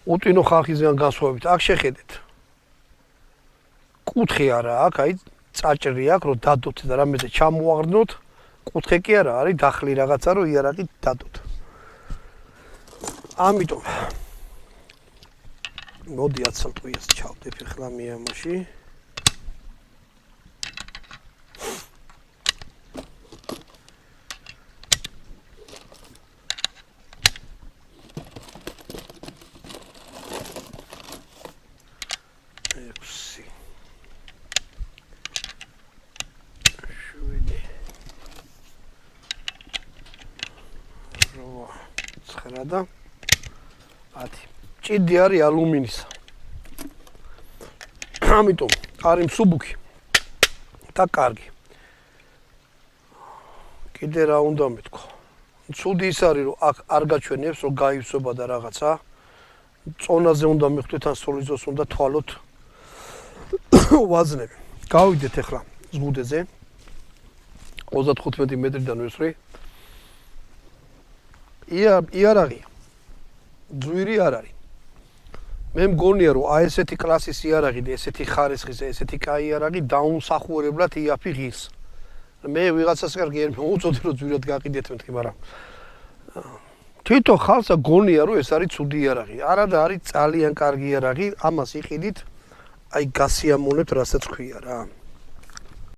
უტვინო ხალხისგან განსხვავებით, აქ შეხედეთ. კუთხე არა აქ, აი წაჭრი აქვს, რომ დადოთ და რამეზე ჩამოაღრდნოთ, კუთხე კი არა, არის დახლი რაღაცა, რომ იარაღი დადოთ. ამიტომ მოდი 10 სალტყვიას ჩავდებ ახლა მე ამაში. და 10. ჭიდი არის ალუმინისა. ამიტომ არის მსუბუქი და კარგი. კიდე რა უნდა მეთქვა? ცუდი ის არის, რომ აქ არ გაჩვენებს, რომ გაივსება და რაღაცა. წონაზე უნდა მიხვდეთ, ან სოლიზოს უნდა თვალოთ ვაზნები. გავიდეთ ახლა ზღუდეზე. 35 მეტრიდან ვესვრი. იარაღი ძვირი არ არის. მე მგონია რომ აი ესეთი კლასის იარაღი და ესეთი ხარისხის და ესეთი კაი იარაღი დაუმსახურებლად იაფი ღირს. მე ვიღაცას კარგი არ მოუწოდი რომ ძვირად გაყიდეთ მეთქი, მაგრამ თვითონ ხალხსა გონია რომ ეს არის ცუდი იარაღი. არა და არის ძალიან კარგი იარაღი, ამას იყიდით, აი გასიამონებთ, რასაც ქვია რა.